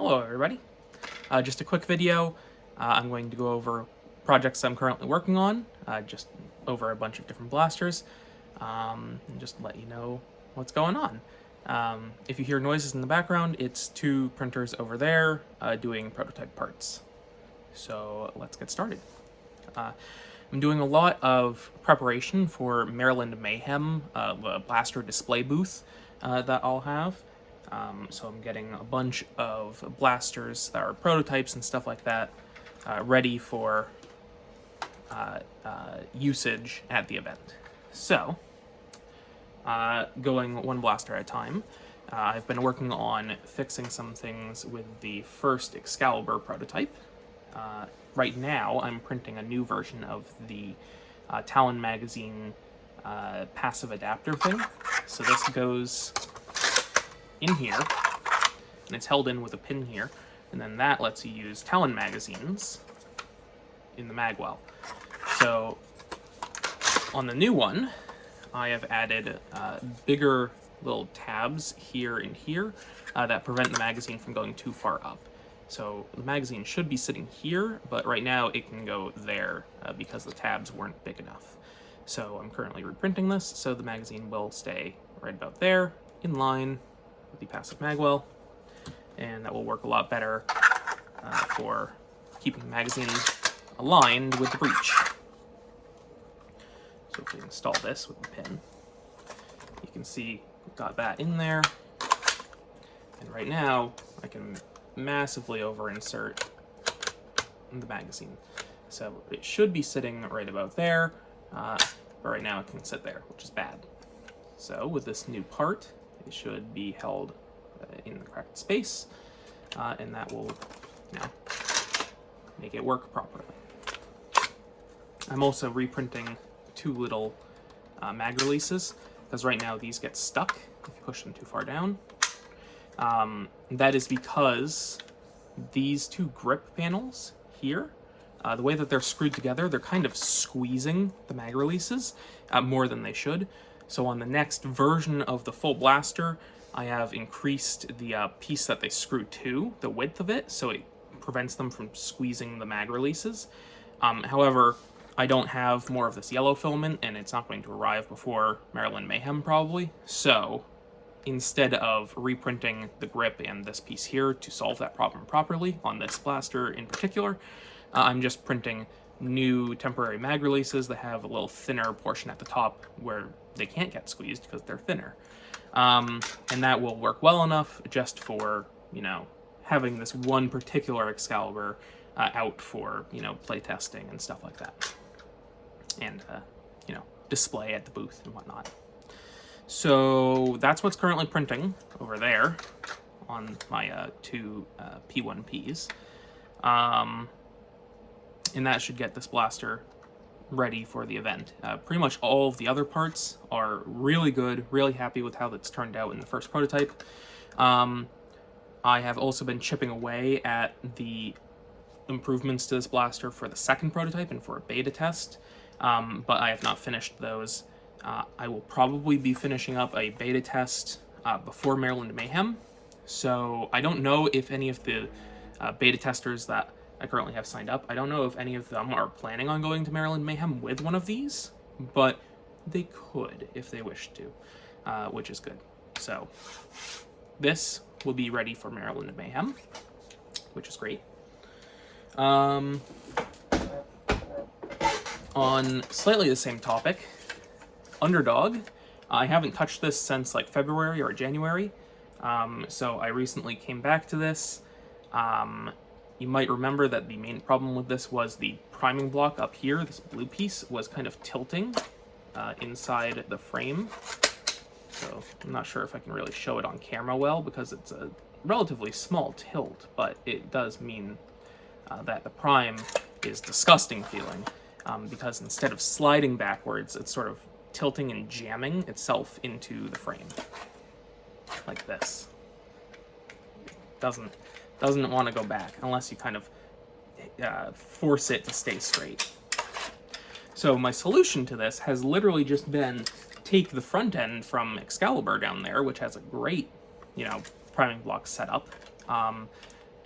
Hello everybody. Just a quick video. I'm going to go over projects I'm currently working on, just over a bunch of different blasters, and just let you know what's going on. If you hear noises in the background, it's two printers over there doing prototype parts. So let's get started. I'm doing a lot of preparation for Maryland Mayhem, the blaster display booth that I'll have. So I'm getting a bunch of blasters that are prototypes and stuff like that ready for usage at the event. So, going one blaster at a time, I've been working on fixing some things with the first Excalibur prototype. Right now, I'm printing a new version of the Talon magazine passive adapter thing. So this goes in here, and it's held in with a pin here, and then that lets you use Talon magazines in the magwell. So on the new one, I have added bigger little tabs here and here that prevent the magazine from going too far up. So the magazine should be sitting here, but right now it can go there because the tabs weren't big enough. So I'm currently reprinting this, so the magazine will stay right about there, in line with the passive magwell, and that will work a lot better for keeping the magazine aligned with the breech. So if we install this with the pin, you can see we've got that in there, and right now I can massively over insert the magazine. So it should be sitting right about there, but right now it can sit there, which is bad. So with this new part, it should be held in the correct space, and that will, make it work properly. I'm also reprinting two little mag releases, because right now these get stuck if you push them too far down. That is because these two grip panels here, the way that they're screwed together, they're kind of squeezing the mag releases more than they should. So on the next version of the full blaster, I have increased the piece that they screw to, the width of it, so it prevents them from squeezing the mag releases. However, I don't have more of this yellow filament, and it's not going to arrive before Maryland Mayhem probably. So instead of reprinting the grip and this piece here to solve that problem properly on this blaster in particular, I'm just printing new temporary mag releases that have a little thinner portion at the top where they can't get squeezed because they're thinner. And that will work well enough just for, having this one particular Excalibur out for, playtesting and stuff like that. And, display at the booth and whatnot. So that's what's currently printing over there on my two P1Ps. And that should get this blaster ready for the event. Pretty much all of the other parts are really good, really happy with how that's turned out in the first prototype. I have also been chipping away at the improvements to this blaster for the second prototype and for a beta test, but I have not finished those. I will probably be finishing up a beta test before Maryland Mayhem, so I don't know if any of the beta testers that I currently have signed up, I don't know if any of them are planning on going to Maryland Mayhem with one of these, but they could if they wish to, which is good. So this will be ready for Maryland Mayhem, which is great. On slightly the same topic, Underdog. I haven't touched this since like February or January, so I recently came back to this. You might remember that the main problem with this was the priming block up here, this blue piece, was kind of tilting inside the frame. So I'm not sure if I can really show it on camera well because it's a relatively small tilt, but it does mean that the prime is disgusting feeling because instead of sliding backwards, it's sort of tilting and jamming itself into the frame like this. Doesn't want to go back unless you kind of force it to stay straight. So my solution to this has literally just been take the front end from Excalibur down there, which has a great, priming block setup,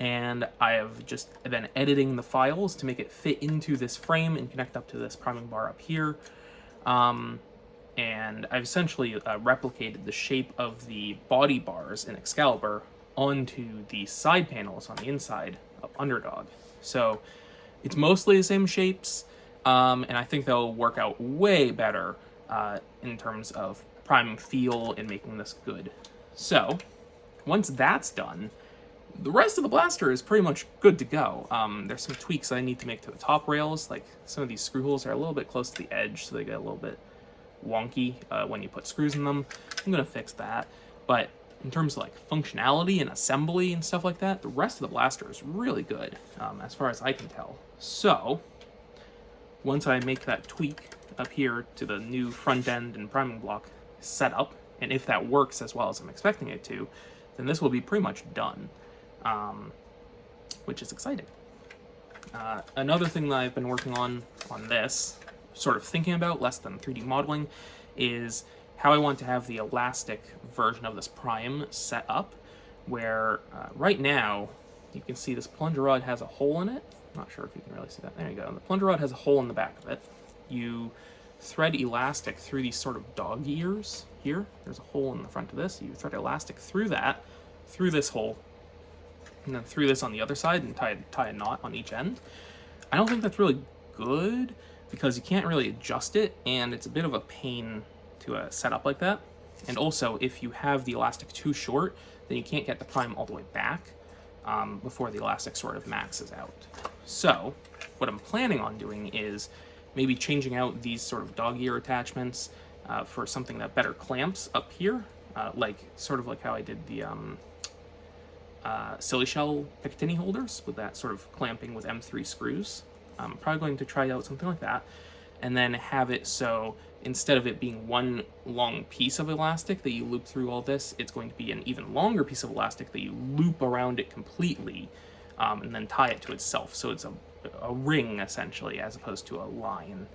and I have just been editing the files to make it fit into this frame and connect up to this priming bar up here. And I've essentially replicated the shape of the body bars in Excalibur onto the side panels on the inside of Underdog. So it's mostly the same shapes, and I think they'll work out way better in terms of prime feel and making this good. So once that's done, the rest of the blaster is pretty much good to go. There's some tweaks I need to make to the top rails, like some of these screw holes are a little bit close to the edge, so they get a little bit wonky when you put screws in them. I'm gonna fix that, but in terms of like functionality and assembly and stuff like that, the rest of the blaster is really good, as far as I can tell. So once I make that tweak up here to the new front end and priming block setup, and if that works as well as I'm expecting it to, then this will be pretty much done, which is exciting. Another thing that I've been working on this, sort of thinking about less than 3D modeling, is how I want to have the elastic version of this prime set up, where right now you can see this plunger rod has a hole in it. I'm not sure if you can really see that. There you go. The plunger rod has a hole in the back of it. You thread elastic through these sort of dog ears here. There's a hole in the front of this. You thread elastic through that, through this hole, and then through this on the other side and tie a knot on each end. I don't think that's really good because you can't really adjust it, and it's a bit of a pain to set up like that. And also, if you have the elastic too short, then you can't get the prime all the way back before the elastic sort of maxes out. So what I'm planning on doing is maybe changing out these sort of dog ear attachments for something that better clamps up here, like sort of like how I did the silly shell Picatinny holders with that sort of clamping with M3 screws. I'm probably going to try out something like that, and then have it so instead of it being one long piece of elastic that you loop through all this, it's going to be an even longer piece of elastic that you loop around it completely, and then tie it to itself. So it's a ring, essentially, as opposed to a line,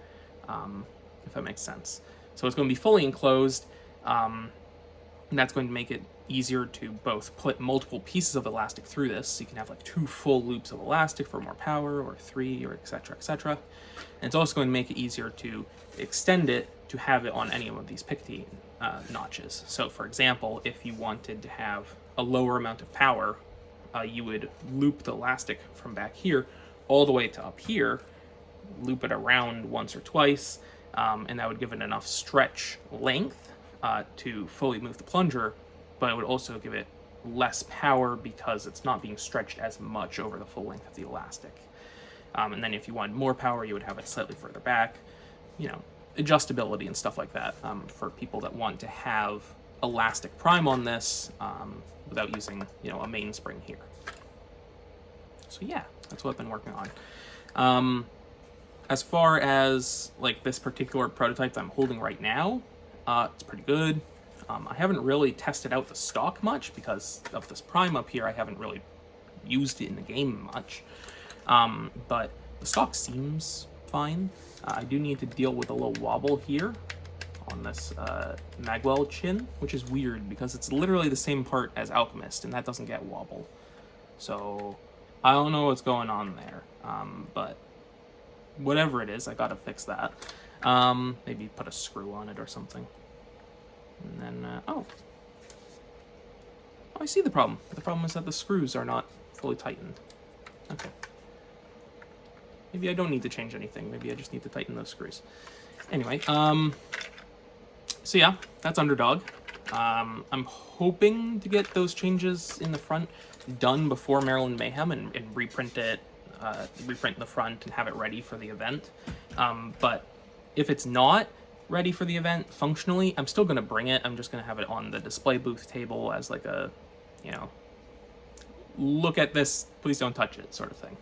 if that makes sense. So it's going to be fully enclosed, and that's going to make it easier to both put multiple pieces of elastic through this, so you can have like 2 full loops of elastic for more power, or 3, or etc, etc. And it's also going to make it easier to extend it to have it on any of these Picatinny notches. So for example, if you wanted to have a lower amount of power, you would loop the elastic from back here all the way to up here, loop it around once or twice, and that would give it enough stretch length to fully move the plunger, but it would also give it less power because it's not being stretched as much over the full length of the elastic. And then if you wanted more power, you would have it slightly further back. You know, adjustability and stuff like that for people that want to have elastic prime on this without using, you know, a mainspring here. So yeah, that's what I've been working on. As far as like this particular prototype that I'm holding right now, it's pretty good. I haven't really tested out the stock much because of this prime up here. I haven't really used it in the game much, but the stock seems fine. I do need to deal with a little wobble here on this magwell chin, which is weird because it's literally the same part as Alchemist, and that doesn't get wobble. So I don't know what's going on there, but whatever it is, I gotta fix that. Maybe put a screw on it or something. And then, oh, I see the problem. The problem is that the screws are not fully tightened. Okay. Maybe I don't need to change anything. Maybe I just need to tighten those screws. Anyway, so yeah, that's Underdog. I'm hoping to get those changes in the front done before Maryland Mayhem and reprint it, reprint the front and have it ready for the event. But if it's not ready for the event functionally, I'm still going to bring it. I'm just going to have it on the display booth table as like a, you know, look at this, please don't touch it sort of thing.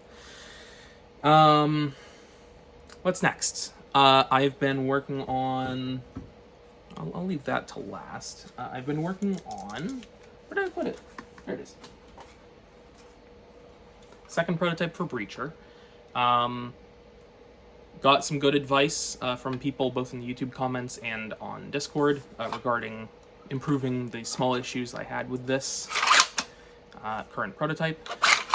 What's next? I've been working on, I'll leave that to last. I've been working on, where did I put it? There it is. Second prototype for Breacher. Got some good advice from people both in the YouTube comments and on Discord regarding improving the small issues I had with this current prototype.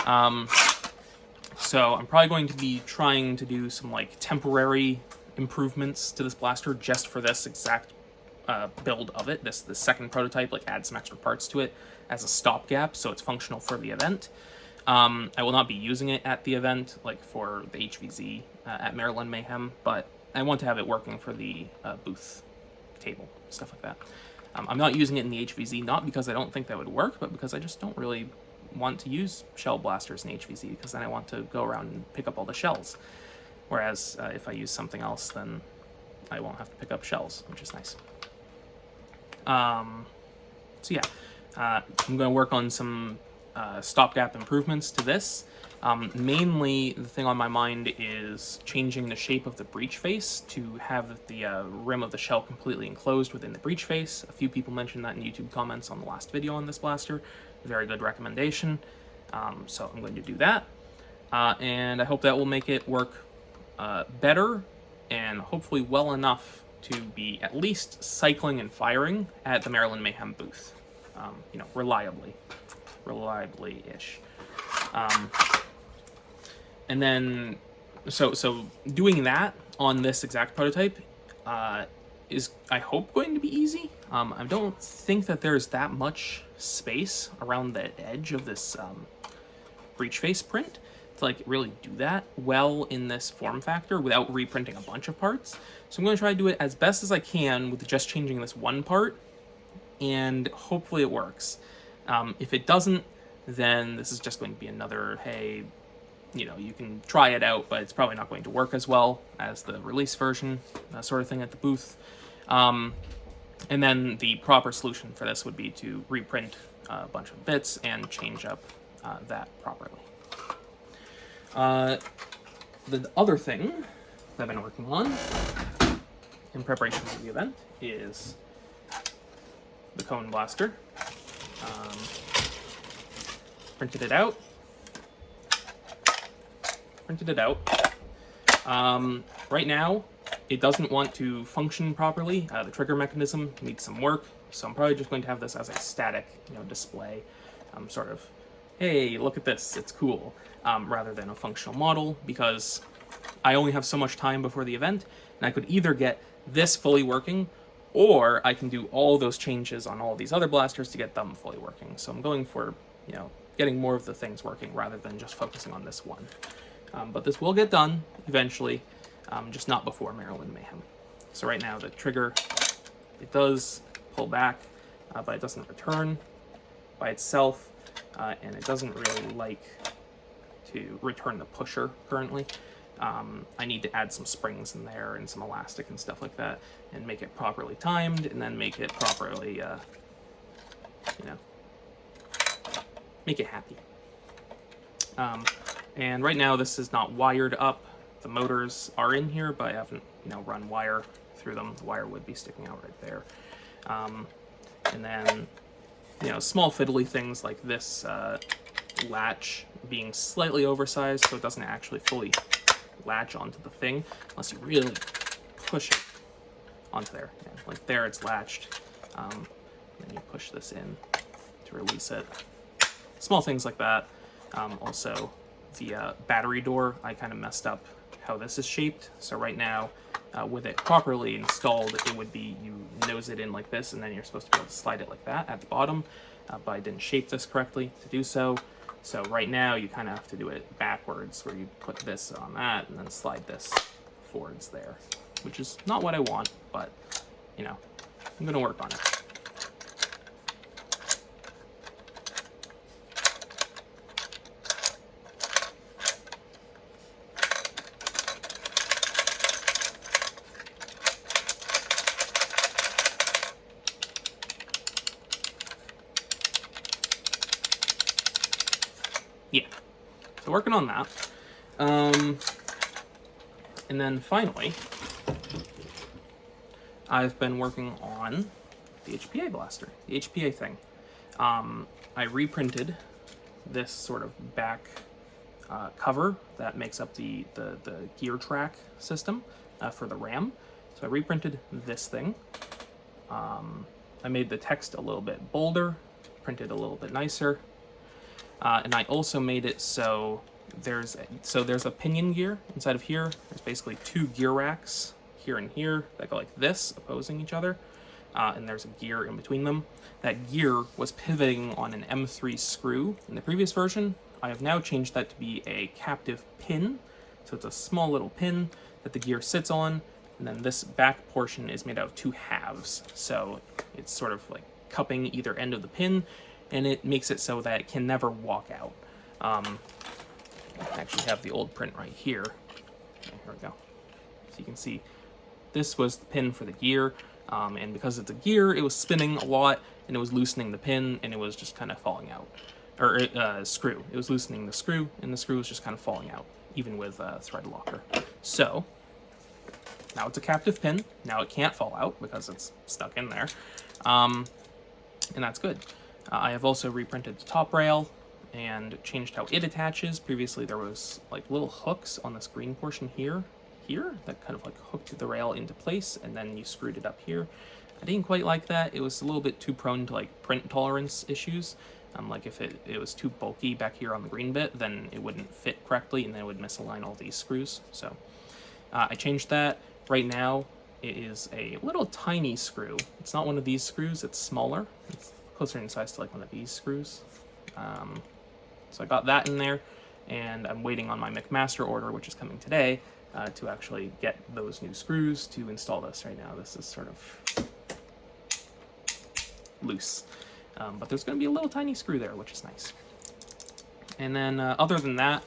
So I'm probably going to be trying to do some like temporary improvements to this blaster just for this exact build of it, this second prototype, like add some extra parts to it as a stopgap so it's functional for the event. I will not be using it at the event, like for the HVZ at Maryland Mayhem, but I want to have it working for the booth table, stuff like that. I'm not using it in the HVZ, not because I don't think that would work, but because I just don't really want to use shell blasters in HVZ, because then I want to go around and pick up all the shells. Whereas if I use something else, then I won't have to pick up shells, which is nice. So yeah, I'm going to work on some stopgap improvements to this. Mainly, the thing on my mind is changing the shape of the breech face to have the rim of the shell completely enclosed within the breech face. A few people mentioned that in YouTube comments on the last video on this blaster. Very good recommendation. So I'm going to do that. And I hope that will make it work better and hopefully well enough to be at least cycling and firing at the Maryland Mayhem booth. You know, reliably-ish. And then, so doing that on this exact prototype is, I hope, going to be easy. I don't think that there's that much space around the edge of this breech face print to like really do that well in this form factor without reprinting a bunch of parts. So I'm going to try to do it as best as I can with just changing this one part, and hopefully it works. If it doesn't, then this is just going to be another, hey, you know, you can try it out, but it's probably not going to work as well as the release version, sort of thing at the booth. And then the proper solution for this would be to reprint a bunch of bits and change up that properly. The other thing that I've been working on in preparation for the event is the Cone Blaster. Printed it out. Right now, it doesn't want to function properly. The trigger mechanism needs some work, so I'm probably just going to have this as a static, you know, display, sort of, hey, look at this, it's cool, rather than a functional model, because I only have so much time before the event, and I could either get this fully working, or I can do all those changes on all these other blasters to get them fully working. So I'm going for, you know, getting more of the things working rather than just focusing on this one. But this will get done eventually, just not before Maryland Mayhem. So right now the trigger, it does pull back, but it doesn't return by itself, and it doesn't really like to return the pusher currently. I need to add some springs in there and some elastic and stuff like that, and make it properly timed, and then make it properly, you know, make it happy. And right now this is not wired up. The motors are in here, but I haven't, you know, run wire through them. The wire would be sticking out right there. And then, you know, small fiddly things like this latch being slightly oversized so it doesn't actually fully latch onto the thing unless you really push it onto there. Yeah, like there it's latched. And then you push this in to release it. Small things like that. Also, the battery door, I kind of messed up how this is shaped. So right now, with it properly installed, it would be you nose it in like this, and then you're supposed to be able to slide it like that at the bottom. But I didn't shape this correctly to do so. So right now, you kind of have to do it backwards, where you put this on that, and then slide this forwards there, which is not what I want, but, you know, I'm going to work on it. Yeah, so working on that. And then finally, I've been working on the HPA blaster, the HPA Thing. I reprinted this sort of back cover that makes up the gear track system for the RAM. So I reprinted this thing. I made the text a little bit bolder, printed a little bit nicer. And I also made it so there's a pinion gear inside of here. There's basically 2 gear racks here and here that go like this, opposing each other. And there's a gear in between them. That gear was pivoting on an M3 screw in the previous version. I have now changed that to be a captive pin. So it's a small little pin that the gear sits on, and then this back portion is made out of 2 halves. So it's sort of like cupping either end of the pin, and it makes it so that it can never walk out. I actually have the old print right here. Okay, here we go. So you can see this was the pin for the gear, and because it's a gear, it was spinning a lot, and it was loosening the pin, and it was just kind of falling out. Or screw. It was loosening the screw, and the screw was just kind of falling out, even with thread locker. So now it's a captive pin. Now it can't fall out because it's stuck in there, and that's good. I have also reprinted the top rail and changed how it attaches. Previously there was like little hooks on this green portion here that kind of like hooked the rail into place, and then you screwed it up here. I didn't quite like that. It was a little bit too prone to like print tolerance issues. Like if it was too bulky back here on the green bit, then it wouldn't fit correctly, and then it would misalign all these screws. So I changed that. Right now it is a little tiny screw. It's not one of these screws, it's smaller. It's closer in size to like one of these screws. So I got that in there, and I'm waiting on my McMaster order, which is coming today, to actually get those new screws to install this. Right now this is sort of loose. But there's going to be a little tiny screw there, which is nice. And then other than that,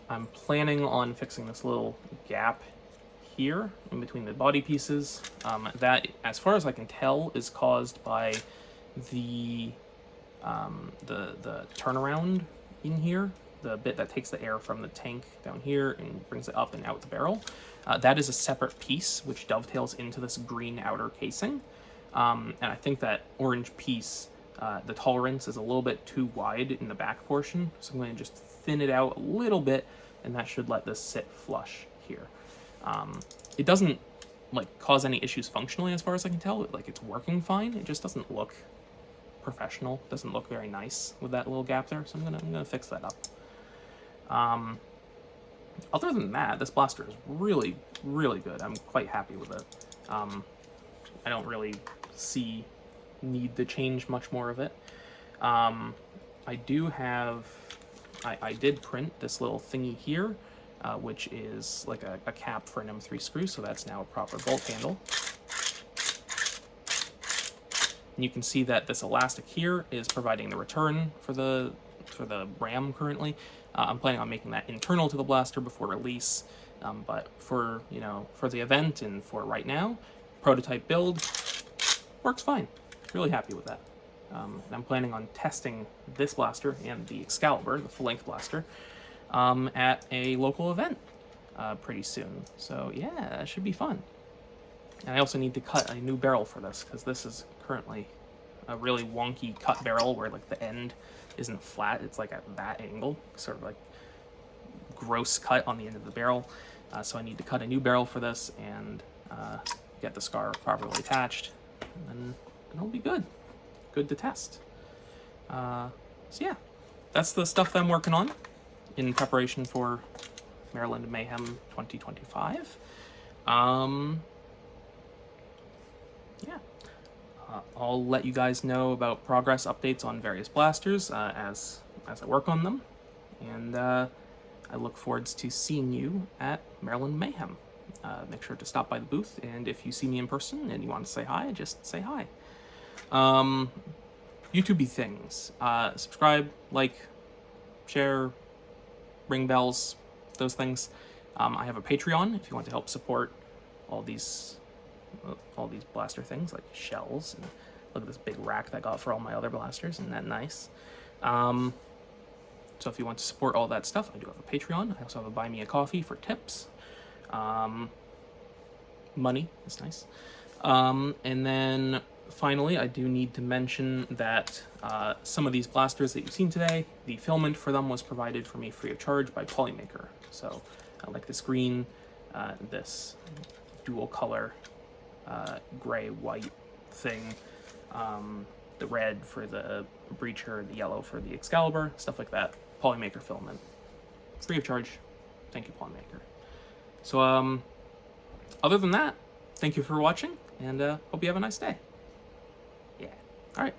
I'm planning on fixing this little gap here in between the body pieces. That, as far as I can tell, is caused by the turnaround in here, the bit that takes the air from the tank down here and brings it up and out the barrel. That is a separate piece which dovetails into this green outer casing. And I think that orange piece, the tolerance is a little bit too wide in the back portion, so I'm going to just thin it out a little bit, and that should let this sit flush here. It doesn't like cause any issues functionally as far as I can tell. Like, it's working fine. It just doesn't look professional. Doesn't look very nice with that little gap there, so I'm gonna fix that up. Other than that, this blaster is really, really good. I'm quite happy with it. I don't really need to change much more of it. I did print this little thingy here, which is like a cap for an M3 screw, so that's now a proper bolt handle. And you can see that this elastic here is providing the return for the ram currently. I'm planning on making that internal to the blaster before release, but for the event and for right now, prototype build works fine. Really happy with that. And I'm planning on testing this blaster and the Excalibur, the full-length blaster, at a local event pretty soon. So yeah, that should be fun. And I also need to cut a new barrel for this, because this is currently a really wonky cut barrel where like the end isn't flat, it's like at that angle, sort of like gross cut on the end of the barrel. So I need to cut a new barrel for this and get the scar properly attached, and then it'll be good to test. So yeah, that's the stuff that I'm working on in preparation for Maryland Mayhem 2025. Yeah, I'll let you guys know about progress updates on various blasters as I work on them, and I look forward to seeing you at Maryland Mayhem. Make sure to stop by the booth, and if you see me in person and you want to say hi, just say hi. YouTube-y things. Subscribe, like, share, ring bells, those things. I have a Patreon if you want to help support all these blaster things, like shells, and look at this big rack that I got for all my other blasters. Isn't that nice? So if you want to support all that stuff, I do have a Patreon. I also have a Buy Me a Coffee for tips. Money is nice. And then finally, I do need to mention that some of these blasters that you've seen today, the filament for them was provided for me free of charge by Polymaker. So like this green, this dual color gray-white thing, the red for the Breacher, the yellow for the Excalibur, stuff like that. Polymaker filament. Free of charge. Thank you, Polymaker. So, other than that, thank you for watching, and hope you have a nice day. Yeah. Alright.